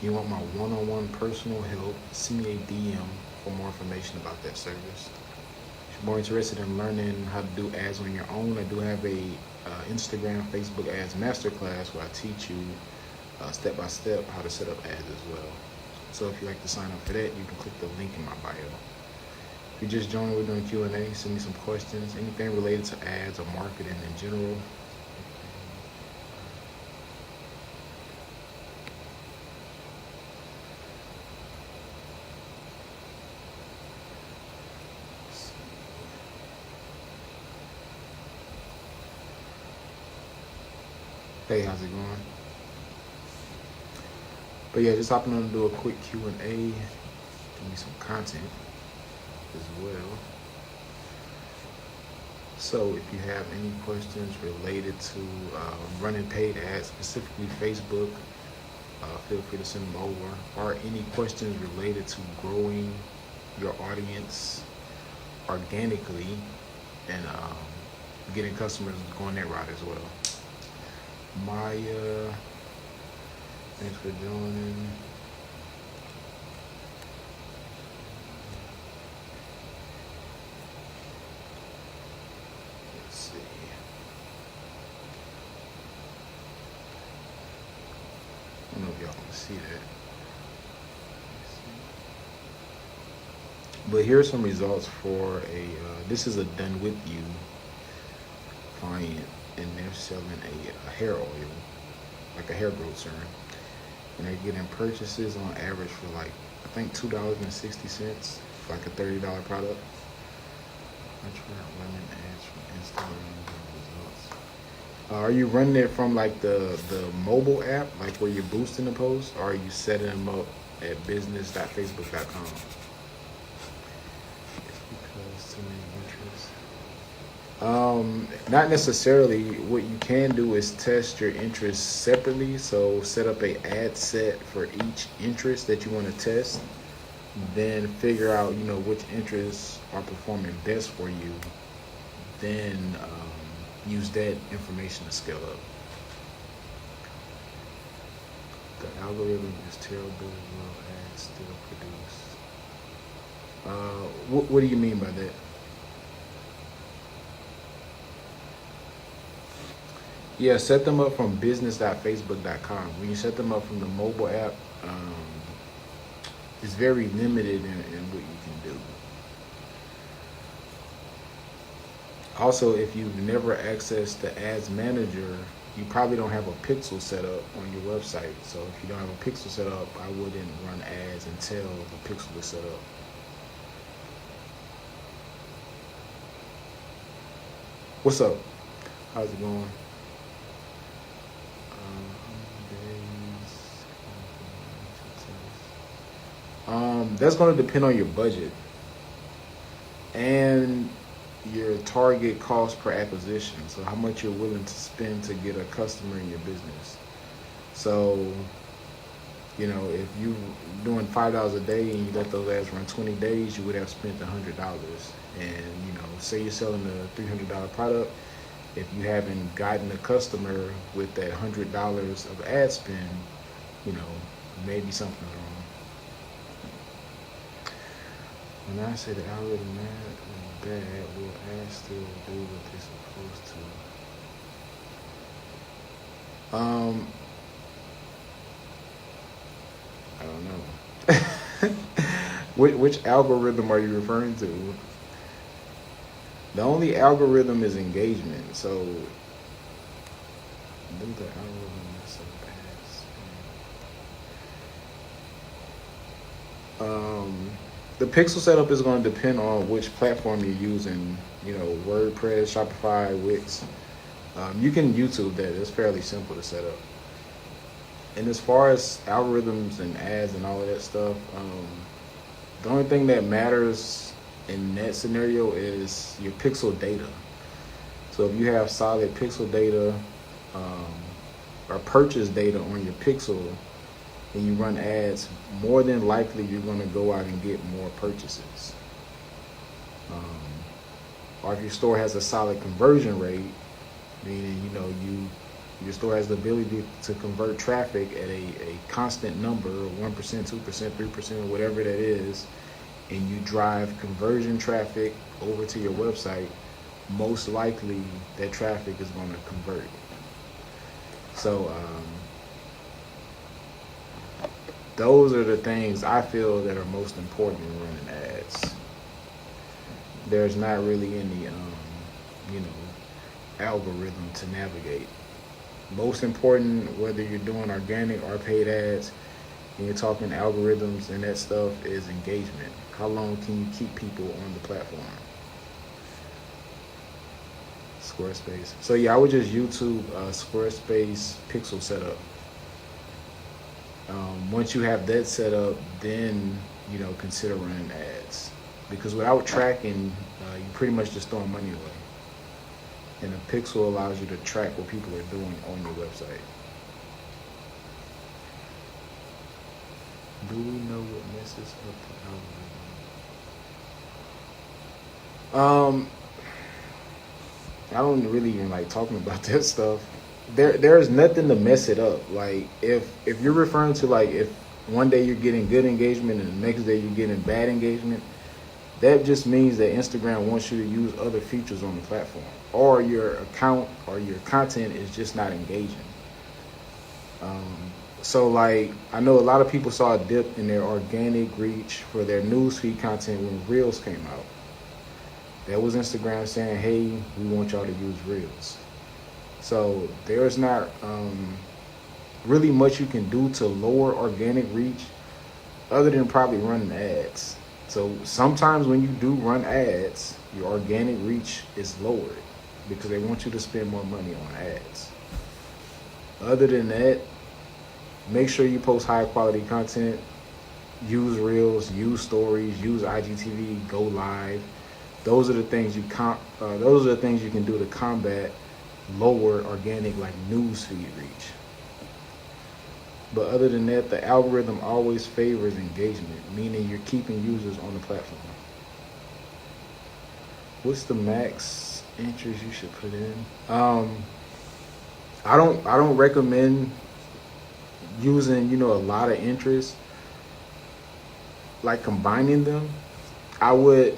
You want my one-on-one personal help, send me a DM for more information about that service. If you're more interested in learning how to do ads on your own, I do have a Instagram, Facebook ads masterclass where I teach you step by step how to set up ads as well. So if you'd like to sign up for that, you can click the link in my bio. If you just joined, we're doing Q&A. Send me some questions, anything related to ads or marketing in general. Hey, how's it going? But yeah, just hopping on to do a quick Q&A, give me some content as well. So if you have any questions related to running paid ads, specifically Facebook, feel free to send them over. Or any questions related to growing your audience organically and getting customers going that route as well. Maya, thanks for joining. Let's see. I don't know if y'all can see that. But here are some results for this is a done with you client, and they're selling a hair oil, like a hair growth serum. And they're getting purchases on average for like, I think $2.60 for like a $30 product. I try running ads from Instagram results. Are you running it from like the mobile app, like where you're boosting the posts, or are you setting them up at business.facebook.com? Because too many interests. Not necessarily. What you can do is test your interests separately. So set up a ad set for each interest that you want to test. Then figure out, which interests are performing best for you. Then use that information to scale up. The algorithm is terrible. Will ads still produce? What do you mean by that? Yeah, set them up from business.facebook.com. When you set them up from the mobile app, it's very limited in what you can do. Also, if you've never accessed the ads manager, you probably don't have a pixel set up on your website. So if you don't have a pixel set up, I wouldn't run ads until the pixel is set up. What's up? How's it going? That's going to depend on your budget and your target cost per acquisition. So how much you're willing to spend to get a customer in your business. So, if you're doing $5 a day and you let those ads run 20 days, you would have spent $100. And, say you're selling a $300 product. If you haven't gotten a customer with that $100 of ad spend, maybe something's wrong. When I say the algorithm is bad, will ads still do what they're supposed to? I don't know. Which algorithm are you referring to? The only algorithm is engagement. So, do the algorithm is so bad. The pixel setup is going to depend on which platform you're using. WordPress, Shopify, Wix. You can YouTube that. It's fairly simple to set up. And as far as algorithms and ads and all of that stuff, the only thing that matters in that scenario is your pixel data. So if you have solid pixel data or purchase data on your pixel, and you run ads, more than likely you're going to go out and get more purchases. Or if your store has a solid conversion rate, meaning you Your store has the ability to convert traffic at a constant number, 1%, 2%, 3%, whatever that is, and you drive conversion traffic over to your website, most likely that traffic is going to convert. So those are the things I feel that are most important in running ads. There's not really any, algorithm to navigate. Most important, whether you're doing organic or paid ads, and you're talking algorithms and that stuff, is engagement. How long can you keep people on the platform? Squarespace. So yeah, I would just YouTube Squarespace pixel setup. Once you have that set up, then consider running ads, because without tracking, you pretty much just throwing money away. And a pixel allows you to track what people are doing on your website. Do we know what messes up the algorithm? I don't really even like talking about that stuff. There's nothing to mess it up. Like if you're referring to like if one day you're getting good engagement and the next day you're getting bad engagement, that just means that Instagram wants you to use other features on the platform, or your account or your content is just not engaging. So like I know a lot of people saw a dip in their organic reach for their newsfeed content when Reels came out. That was Instagram saying, hey, we want y'all to use Reels. So there's not really much you can do to lower organic reach other than probably running ads. So sometimes when you do run ads, your organic reach is lowered because they want you to spend more money on ads. Other than that, make sure you post high quality content, use Reels, use stories, use IGTV, go live. Those are the things you can do to combat lower organic like newsfeed reach. But other than that, the algorithm always favors engagement, meaning you're keeping users on the platform. What's the max interest you should put in? I don't recommend using a lot of interest, like combining them. I would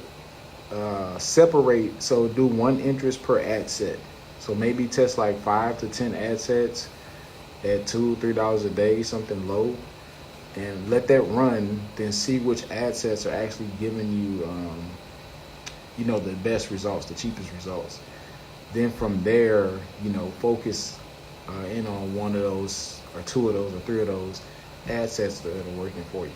separate, so do one interest per ad set. So maybe test like 5 to 10 ad sets at $2-3 a day, something low, and let that run. Then see which ad sets are actually giving you, the best results, the cheapest results. Then from there, focus in on one of those, or two of those, or three of those ad sets that are working for you.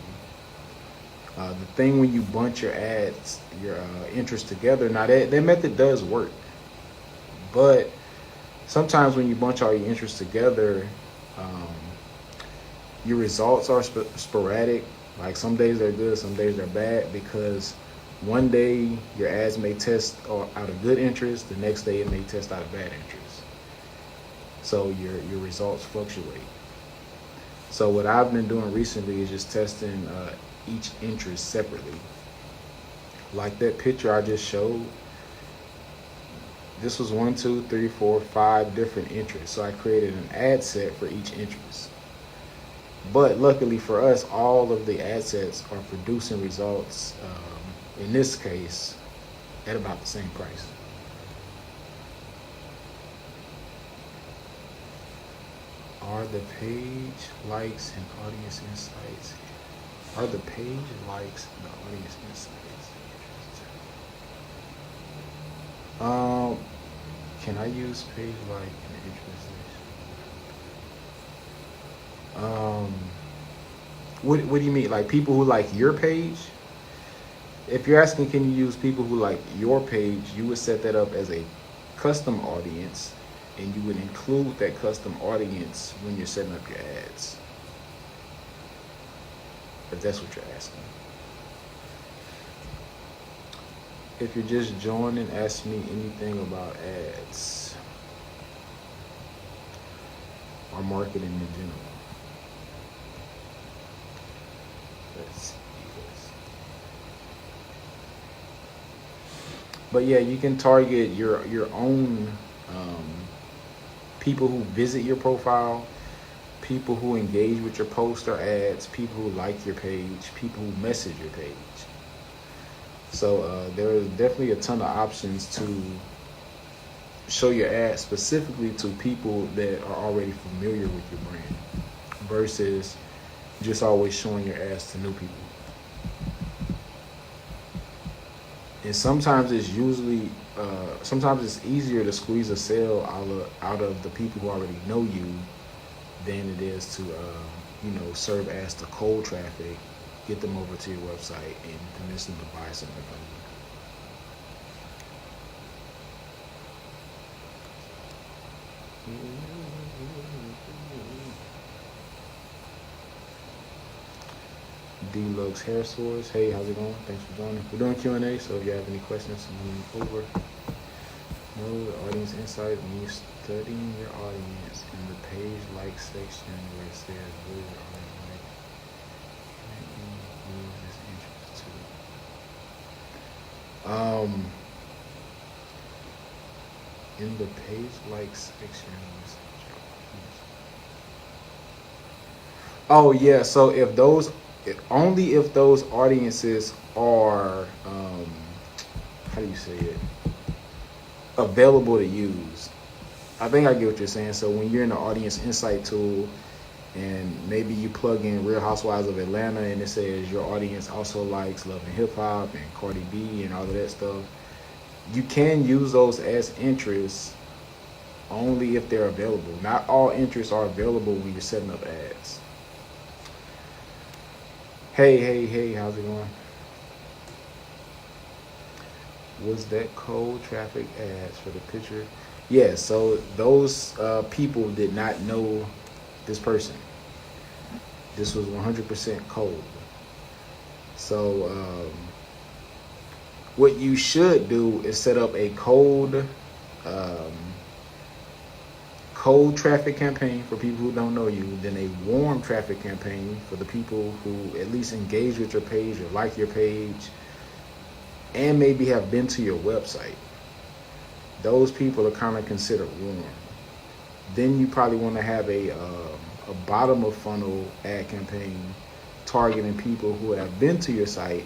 The thing when you bunch your ads, your interests together, now that method does work, but sometimes when you bunch all your interests together, your results are sporadic. Like some days they're good, some days they're bad, because one day your ads may test out of good interest, the next day it may test out of bad interest. So your results fluctuate. So what I've been doing recently is just testing each interest separately. Like that picture I just showed, this was 1, 2, 3, 4, 5 different interests. So I created an ad set for each interest. But luckily for us, all of the ad sets are producing results, in this case, at about the same price. Are the page likes and audience insights? Are the page likes and the audience insights? Can I use page like and interest? What do you mean? Like people who like your page? If you're asking, can you use people who like your page, you would set that up as a custom audience, and you would include that custom audience when you're setting up your ads. If that's what you're asking. If you're just joining, ask me anything about ads or marketing in general. Let's see this. But yeah, you can target your own people who visit your profile, people who engage with your post or ads, people who like your page, people who message your page. So there is definitely a ton of options to show your ads specifically to people that are already familiar with your brand versus just always showing your ads to new people. And sometimes it's easier to squeeze a sale out of the people who already know you than it is to serve as the cold traffic, get them over to your website and convince them to buy something from you. Deluxe Hair Source. Hey, how's it going? Thanks for joining. We're doing Q&A, so if you have any questions, send them over. Know the audience insight when you're studying your audience in the page like section where it says what is your audience like. Can use this interest too. In the page like section. Oh yeah, so only if those audiences are how do you say it? Available to use. I think I get what you're saying. So when you're in the audience insight tool and maybe you plug in Real Housewives of Atlanta and it says your audience also likes Love and Hip Hop and Cardi B and all of that stuff, you can use those as interests only if they're available. Not all interests are available when you're setting up ads. Hey, how's it going? Was that cold traffic ads for the picture? Yeah, so those people did not know this person. This was 100% cold. So what you should do is set up a cold traffic campaign for people who don't know you, then a warm traffic campaign for the people who at least engage with your page or like your page and maybe have been to your website. Those people are kind of considered warm. Then you probably want to have a bottom of funnel ad campaign targeting people who have been to your site,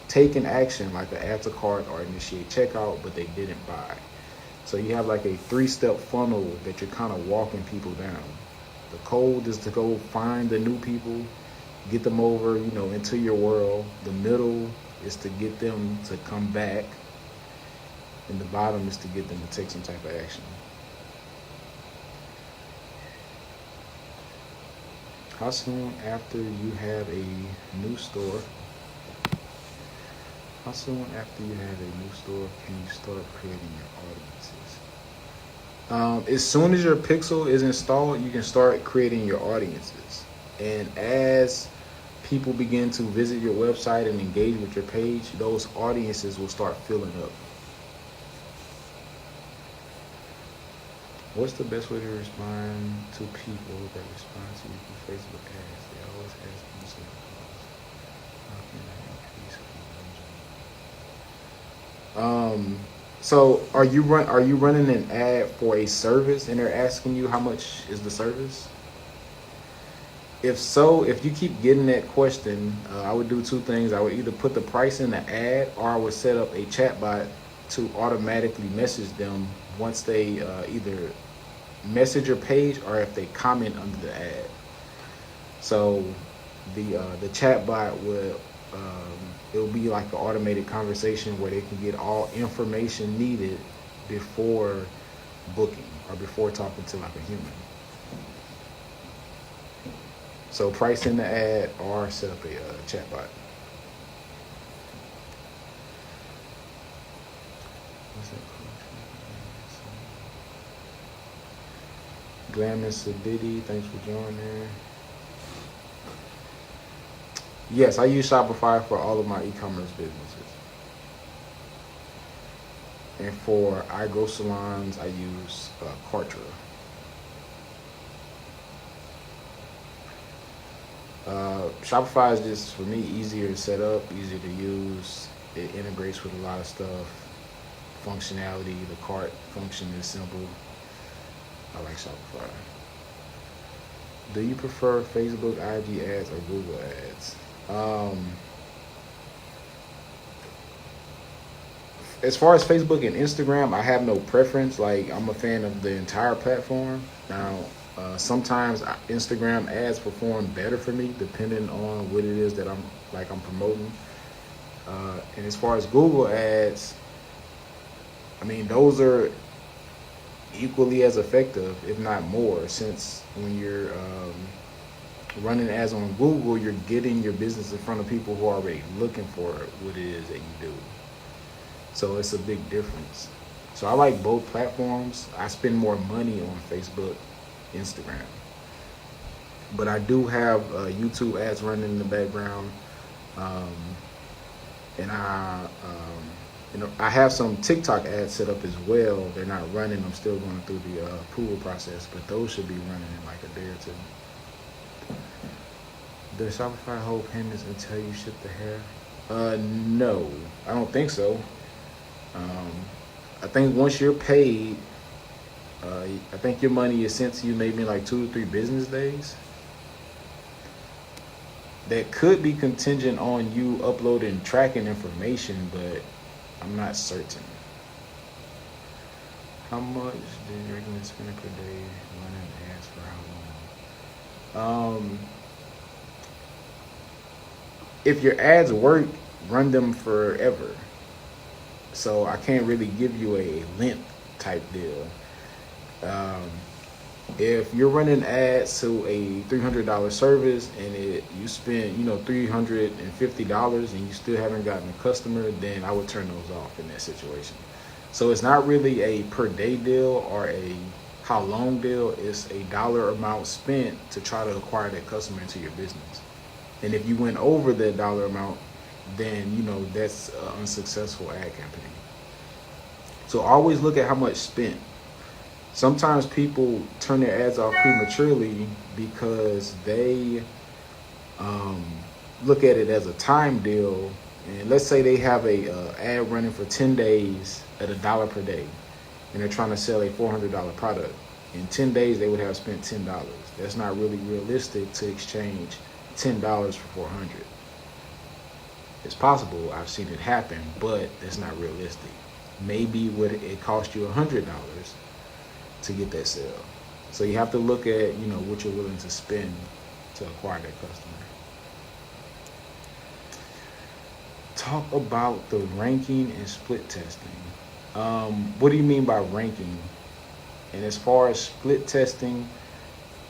taken action like an add to cart or initiate checkout, but they didn't buy. So you have like a 3-step funnel that you're kind of walking people down. The cold is to go find the new people, get them over, into your world. The middle is to get them to come back. And the bottom is to get them to take some type of action. How soon after you have a new store? How soon after you have a new store can you start creating your audiences? As soon as your pixel is installed, you can start creating your audiences. And as people begin to visit your website and engage with your page, those audiences will start filling up. What's the best way to respond to people that respond to you through Facebook ads? They always ask me the same questions. How can I increase conversion? So are you running an ad for a service and they're asking you how much is the service? If so, if you keep getting that question, I would do 2 things. I would either put the price in the ad or I would set up a chatbot to automatically message them once they either message your page or if they comment under the ad. So the chatbot will it'll be like an automated conversation where they can get all information needed before booking or before talking to like a human. So price in the ad or set up a chatbot. What's that called? Glamorous Sadiddy, thanks for joining. Yes, I use Shopify for all of my e-commerce businesses. And for iGrow salons, I use Kartra. Shopify is just, for me, easier to set up, easier to use. It integrates with a lot of stuff. Functionality, the cart function is simple. I like Shopify. Do you prefer Facebook, IG ads, or Google ads? As far as Facebook and Instagram, I have no preference. Like, I'm a fan of the entire platform. Now, sometimes Instagram ads perform better for me depending on what it is that I'm promoting. And as far as Google ads, I mean, those are equally as effective, if not more, since when you're running ads on Google, you're getting your business in front of people who are already looking for what it is that you do. So it's a big difference. So I like both platforms. I spend more money on Facebook, Instagram. But I do have YouTube ads running in the background. And I have some TikTok ads set up as well. They're not running. I'm still going through the approval process, but those should be running in like a day or two. Does Shopify hold payments until you ship the hair? No, I don't think so. I think once you're paid, I think your money is sent to you maybe in like 2 to 3 business days. That could be contingent on you uploading tracking information, but I'm not certain. How much do you recommend spending per day running ads for how long? If your ads work, run them forever. So I can't really give you a length type deal. If you're running ads to a $300 service and you spend $350 and you still haven't gotten a customer, then I would turn those off in that situation. So it's not really a per day deal or a how long deal. It's a dollar amount spent to try to acquire that customer into your business. And if you went over that dollar amount, then that's an unsuccessful ad campaign. So always look at how much spent. Sometimes people turn their ads off prematurely because they look at it as a time deal. And let's say they have a ad running for 10 days at $1 per day, and they're trying to sell a $400 product. In 10 days, they would have spent $10. That's not really realistic to exchange $10 for $400. It's possible. I've seen it happen, but that's not realistic. Maybe it cost you $100 to get that sale. So you have to look at what you're willing to spend to acquire that customer. Talk about the ranking and split testing. What do you mean by ranking? And as far as split testing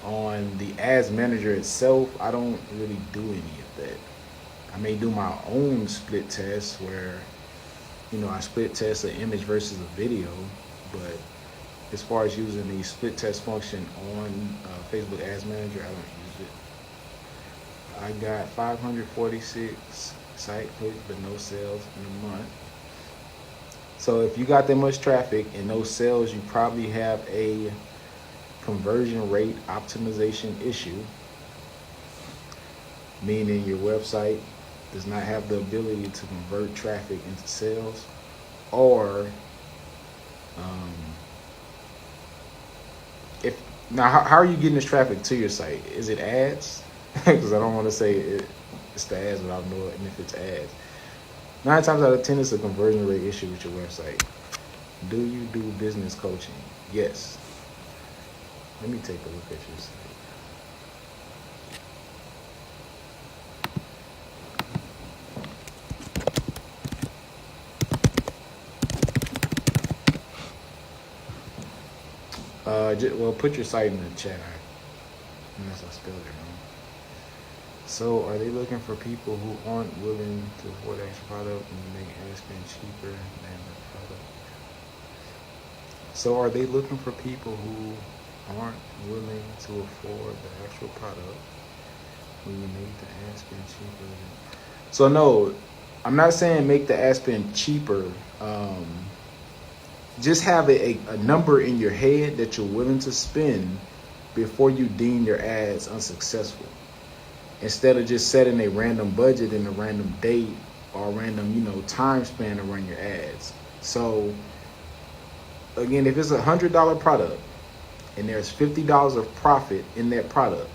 on the ads manager itself, I don't really do any of that. I may do my own split test where I split test an image versus a video, but as far as using the split test function on Facebook Ads Manager, I don't use it. I got 546 site clicks, but no sales in a month. So if you got that much traffic and no sales, you probably have a conversion rate optimization issue, meaning your website does not have the ability to convert traffic into sales, or how are you getting this traffic to your site? Is it ads? Because I don't want to say it's the ads without knowing if it's ads. 9 times out of 10, it's a conversion rate issue with your website. Do you do business coaching? Yes. Let me take a look at your site. Put your site in the chat. Unless I spelled it wrong. So, are they looking for people who aren't willing to afford the extra product and make ad spend cheaper than the product? So, are they looking for people who aren't willing to afford the actual product when you make the ad spend cheaper? So, no, I'm not saying make the ad spend cheaper. Just have a number in your head that you're willing to spend before you deem your ads unsuccessful. Instead of just setting a random budget and a random date or a random, time span to run your ads. So, again, if it's $100 product and there's $50 of profit in that product,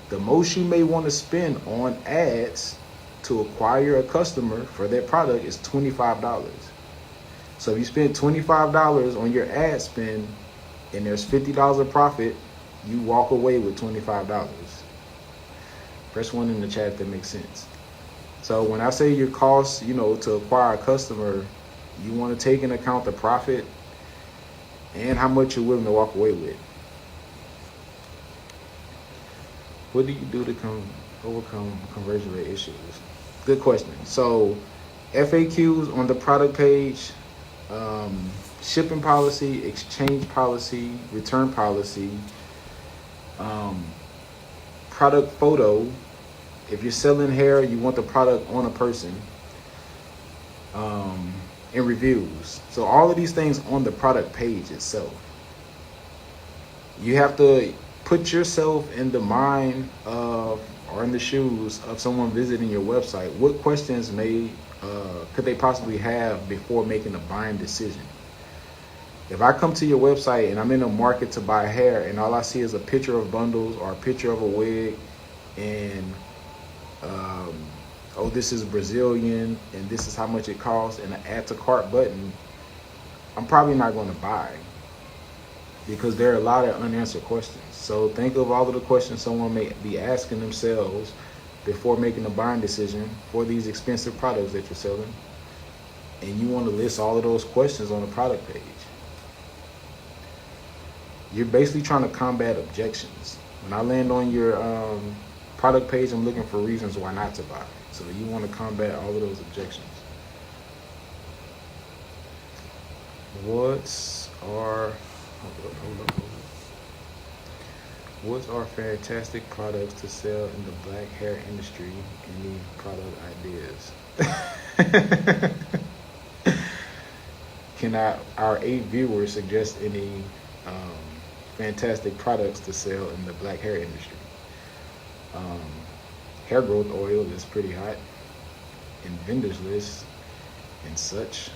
the most you may want to spend on ads to acquire a customer for that product is $25. So if you spend $25 on your ad spend and there's $50 of profit, you walk away with $25. Press 1 in the chat if that makes sense. So when I say your costs, to acquire a customer, you want to take into account the profit and how much you're willing to walk away with. What do you do to overcome conversion rate issues? Good question. So FAQs on the product page, shipping policy, exchange policy, return policy, product photo. If you're selling hair, you want the product on a person, and reviews. So all of these things on the product page itself. You have to put yourself in the mind of, or in the shoes of someone visiting your website. What questions could they possibly have before making a buying decision? If I come to your website and I'm in a market to buy hair and all I see is a picture of bundles or a picture of a wig and this is Brazilian and this is how much it costs and an add to cart button, I'm probably not going to buy, because there are a lot of unanswered questions. So think of all of the questions someone may be asking themselves before making a buying decision for these expensive products that you're selling, and you want to list all of those questions on the product page. You're basically trying to combat objections. When I land on your product page, I'm looking for reasons why not to buy. So you want to combat all of those objections. What are fantastic products to sell in the black hair industry? Any product ideas? Can our 8 viewers suggest any fantastic products to sell in the black hair industry? Hair growth oil is pretty hot in vendors list and such.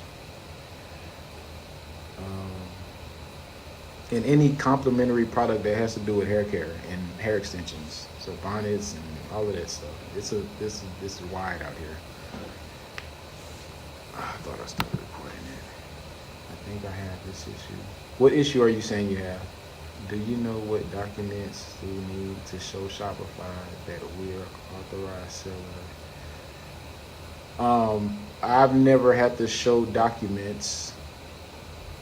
And any complementary product that has to do with hair care and hair extensions, so bonnets and all of that stuff. This is wide out here. I thought I started recording it. I think I have this issue. What issue are you saying you have? Do you know what documents we need to show Shopify that we're authorized seller? I've never had to show documents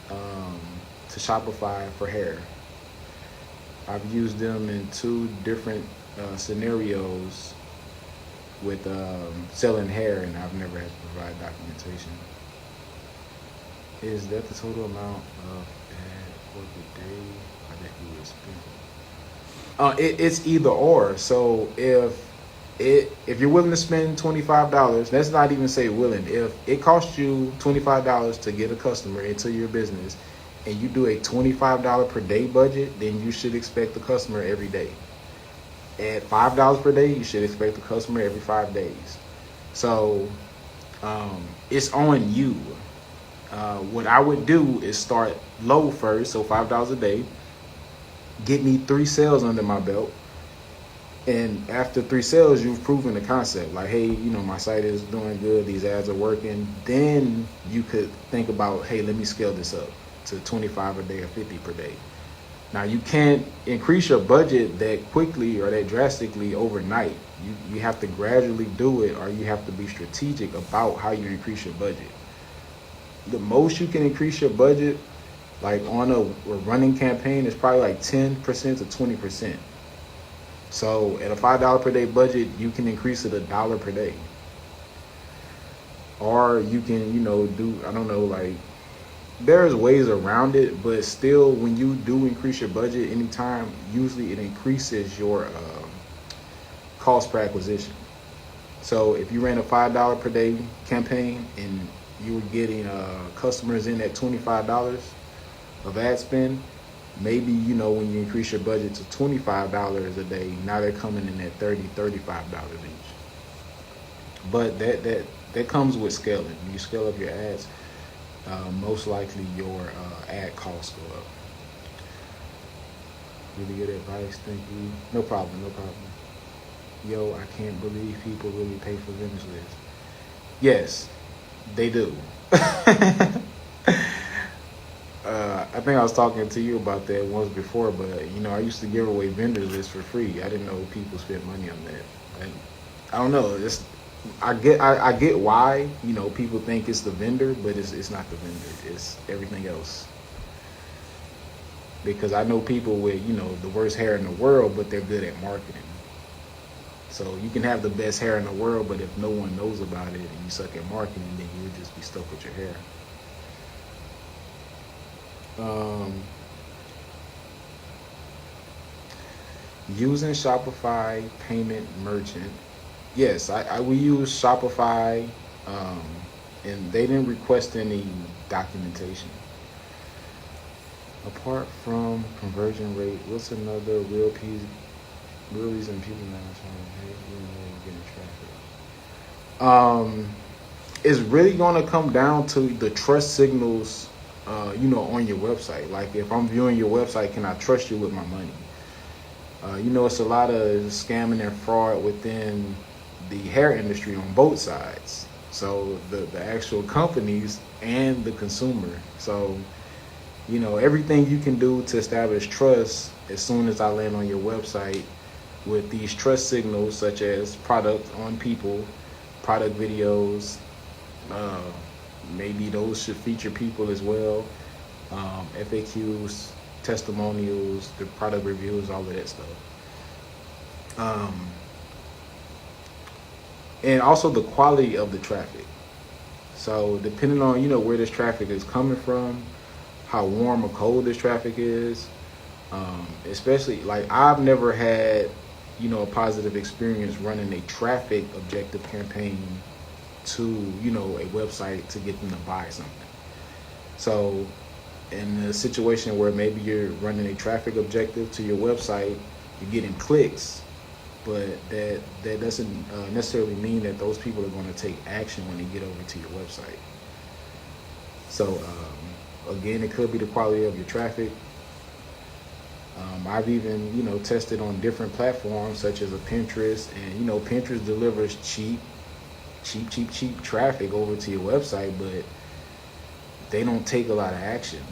to Shopify for hair. I've used them in 2 different scenarios with selling hair, and I've never had to provide documentation. Is that the total amount of ad for the day that you would spend? It's either or. So if you're willing to spend $25, let's not even say willing. If it costs you $25 to get a customer into your business, and you do a $25 per day budget, then you should expect the customer every day. At $5 per day, you should expect the customer every 5 days. So it's on you. What I would do is start low first, so $5 a day. Get me 3 sales under my belt. And after 3 sales, you've proven the concept. Like, hey, my site is doing good. These ads are working. Then you could think about, hey, let me scale this up to 25 a day or 50 per day. Now, you can't increase your budget that quickly or that drastically overnight. You have to gradually do it, or you have to be strategic about how you increase your budget. The most you can increase your budget, like on a running campaign, is probably like 10% to 20%. So at a $5 per day budget, you can increase it $1 per day. Or you can, do, I don't know, like, there's ways around it, but still, when you do increase your budget anytime, usually it increases your cost per acquisition. So if you ran a $5 per day campaign and you were getting customers in at $25 of ad spend, maybe, when you increase your budget to $25 a day, now they're coming in at $30, $35 each. But that comes with scaling. When you scale up your ads, most likely your ad costs go Really good advice. Thank you. No problem. No problem. Yo, I can't believe people really pay for vendors lists. Yes, they do. I think I was talking to you about that once before, but I used to give away vendors lists for free. I didn't know people spent money on that. And I don't know. I get why people think it's the vendor, but it's not the vendor. It's everything else. Because I know people with the worst hair in the world, but they're good at marketing. So you can have the best hair in the world, but if no one knows about it and you suck at marketing, then you'll just be stuck with your hair. Using Shopify payment merchant. Yes, we use Shopify, and they didn't request any documentation. Apart from conversion rate, what's another real reason people not getting traffic? It's really going to come down to the trust signals, on your website. Like if I'm viewing your website, can I trust you with my money? It's a lot of scamming and fraud within the hair industry on both sides. So the actual companies and the consumer. So, everything you can do to establish trust as soon as I land on your website with these trust signals, such as product on people, product videos, maybe those should feature people as well, FAQs, testimonials, the product reviews, all of that stuff. And also the quality of the traffic. So depending on, where this traffic is coming from, how warm or cold this traffic is, especially like I've never had, a positive experience running a traffic objective campaign to, a website to get them to buy something. So in a situation where maybe you're running a traffic objective to your website, you're getting clicks, but that doesn't necessarily mean that those people are going to take action when they get over to your website. So again, it could be the quality of your traffic. I've even tested on different platforms such as a Pinterest, and Pinterest delivers cheap traffic over to your website, but they don't take a lot of action,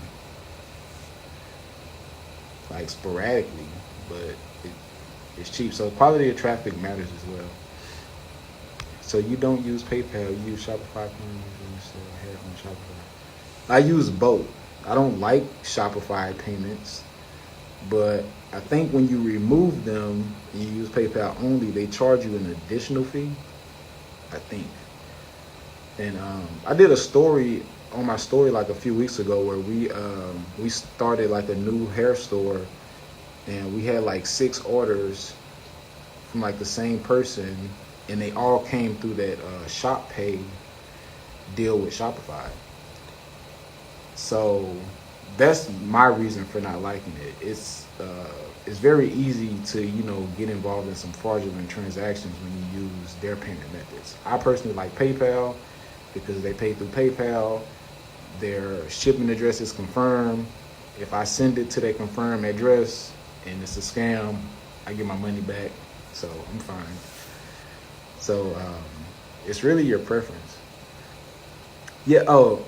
like sporadically, but it's cheap. So quality of traffic matters as well. So you don't use PayPal, you use Shopify payments on Shopify. I use both. I don't like Shopify payments, but I think when you remove them and you use PayPal only, they charge you an additional fee, I think. And I did a story on my story like a few weeks ago where we started like a new hair store, and we had like 6 orders from like the same person, and they all came through that Shop Pay deal with Shopify. So that's my reason for not liking it. It's very easy to get involved in some fraudulent transactions when you use their payment methods. I personally like PayPal because they pay through PayPal. Their shipping address is confirmed. If I send it to their confirmed address and it's a scam, I get my money back, so I'm fine. So it's really your preference. Yeah. Oh,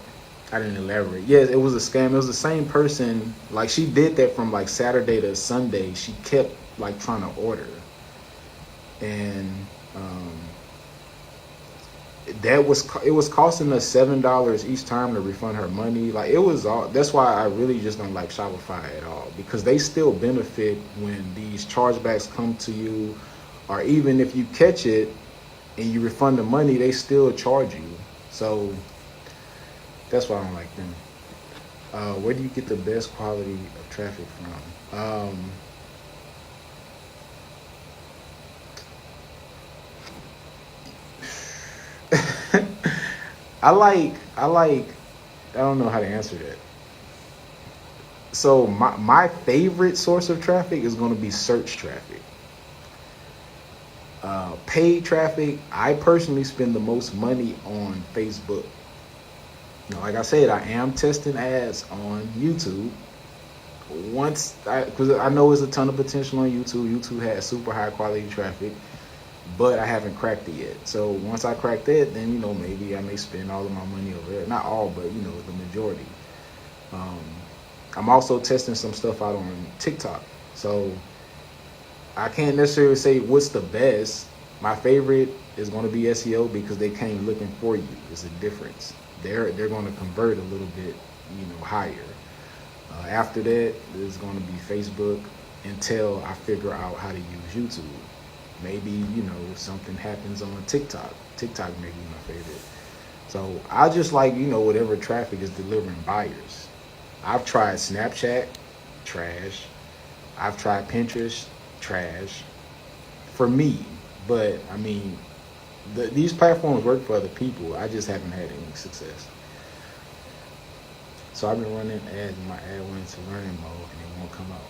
I didn't elaborate. Yes, it was a scam. It was the same person. Like she did that from like Saturday to Sunday. She kept like trying to order, and it was costing us $7 each time to refund her money. Like it was all. That's why I really just don't like Shopify at all, because they still benefit when these chargebacks come to you, or even if you catch it and you refund the money, they still charge you. So that's why I don't like them. Where do you get the best quality of traffic from? I don't know how to answer that. So my favorite source of traffic is going to be search traffic. Paid traffic, I personally spend the most money on Facebook. Like I said, I am testing ads on YouTube, because I know there's a ton of potential on YouTube. YouTube has super high quality traffic, but I haven't cracked it yet. So once I crack that, then maybe I may spend all of my money over there. Not all, but the majority. I'm also testing some stuff out on TikTok. So I can't necessarily say what's the best. My favorite is going to be SEO because they came looking for you. It's a difference. They're going to convert a little bit, higher. After that, it's going to be Facebook until I figure out how to use YouTube. Maybe, something happens on TikTok. TikTok may be my favorite. So I just like, whatever traffic is delivering buyers. I've tried Snapchat, trash. I've tried Pinterest, trash. For me, but I mean, these platforms work for other people. I just haven't had any success. So I've been running ads and my ad went into learning mode and it won't come out.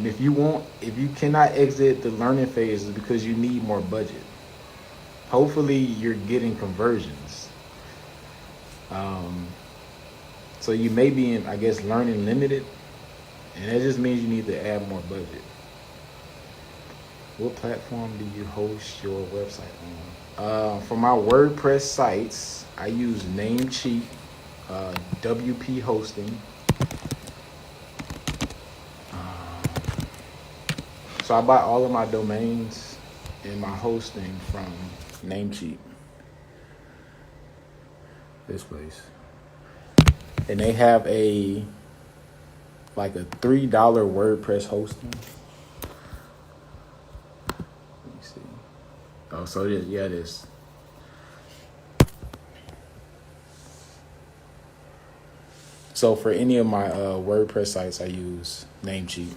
If you cannot exit the learning phase, it's because you need more budget. Hopefully you're getting conversions. So you may be in, I guess, learning limited, and that just means you need to add more budget. What platform do you host your website on? For my WordPress sites, I use Namecheap, WP Hosting. So I buy all of my domains and my hosting from Namecheap. This place. And they have a $3 WordPress hosting. Let me see. Oh, so it is. So for any of my WordPress sites, I use Namecheap.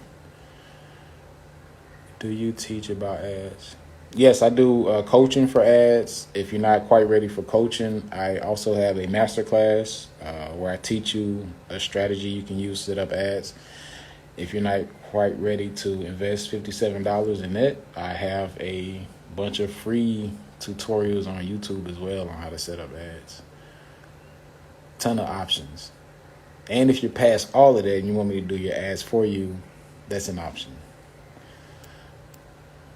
Do you teach about ads? Yes, I do coaching for ads. If you're not quite ready for coaching, I also have a masterclass where I teach you a strategy you can use to set up ads. If you're not quite ready to invest $57 in it, I have a bunch of free tutorials on YouTube as well on how to set up ads. Ton of options. And if you're past all of that and you want me to do your ads for you, that's an option.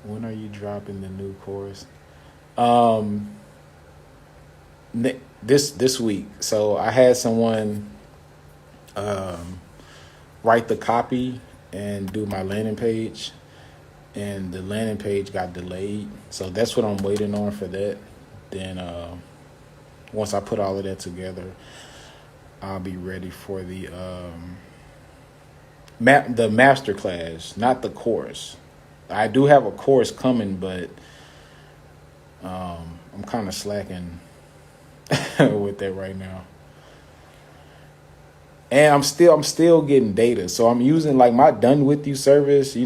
When are you dropping the new course? This week. So I had someone write the copy and do my landing page, and the landing page got delayed. So that's what I'm waiting on for that. Then once I put all of that together, I'll be ready for the master class, not the course. I do have a course coming, but I'm kind of slacking with that right now. And I'm still getting data. So I'm using my done with you service,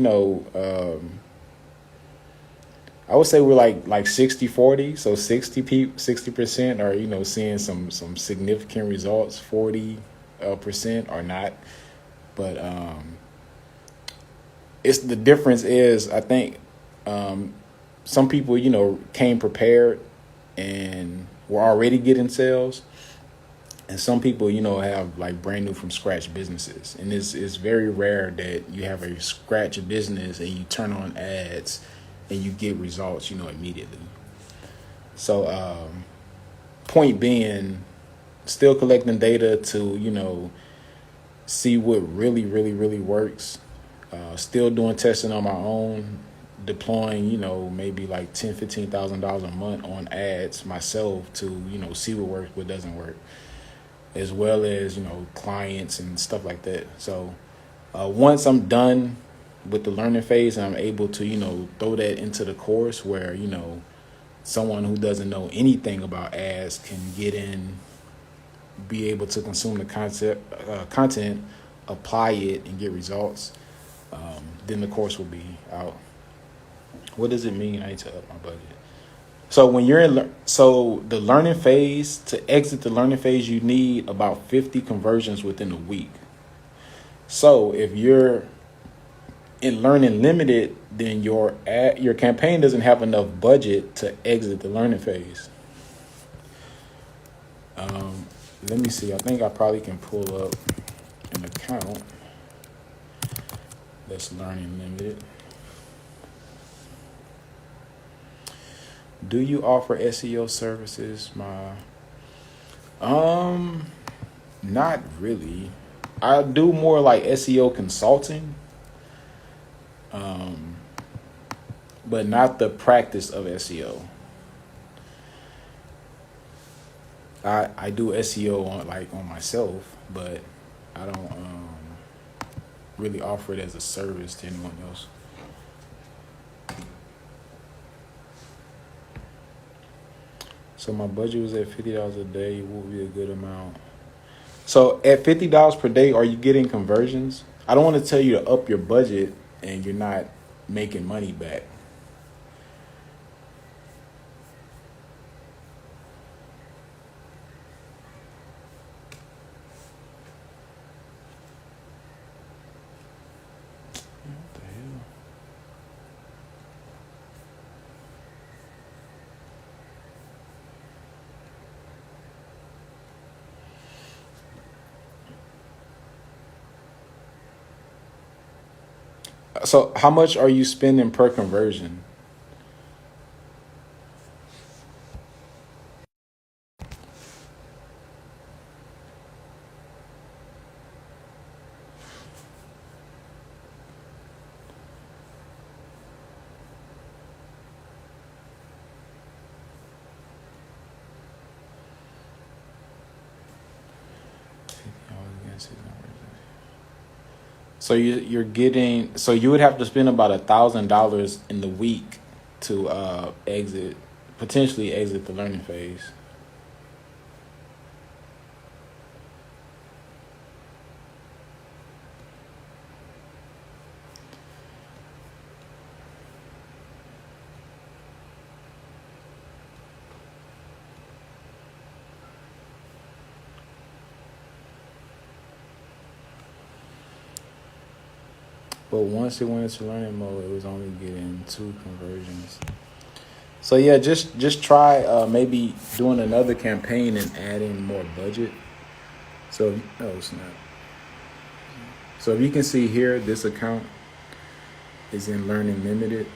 I would say we're like 60-40. So 60% are, seeing some significant results, 40% are not. But it's the difference is, I think some people, came prepared and were already getting sales. And some people, have brand new from scratch businesses. And it's very rare that you have a scratch business and you turn on ads and you get results, immediately. So point being, still collecting data to, see what really, really, really works. Still doing testing on my own, deploying, maybe $10,000, $15,000 a month on ads myself to, see what works, what doesn't work, as well as, clients and stuff like that. So once I'm done with the learning phase and I'm able to, throw that into the course where, someone who doesn't know anything about ads can get in, be able to consume the content, apply it, and get results, then the course will be out. What does it mean I need to up my budget? So when you're the learning phase, to exit the learning phase, you need about 50 conversions within a week. So if you're in learning limited, then your campaign doesn't have enough budget to exit the learning phase. Let me see. I think I probably can pull up an account. That's learning limited. Do you offer SEO services? Not really. I do more like SEO consulting, but not the practice of SEO. I do SEO on myself, but I don't really offer it as a service to anyone else. So my budget was at $50 a day. What would be a good amount? So at $50 per day, are you getting conversions? I don't want to tell you to up your budget and you're not making money back. What the hell? So how much are you spending per conversion? So you're getting, so you would have to spend about $1,000 in the week to potentially exit the learning phase. But once it went into learning mode, it was only getting 2 conversions. So yeah, just try maybe doing another campaign and adding more budget. So oh snap. So if you can see here, this account is in learning limited.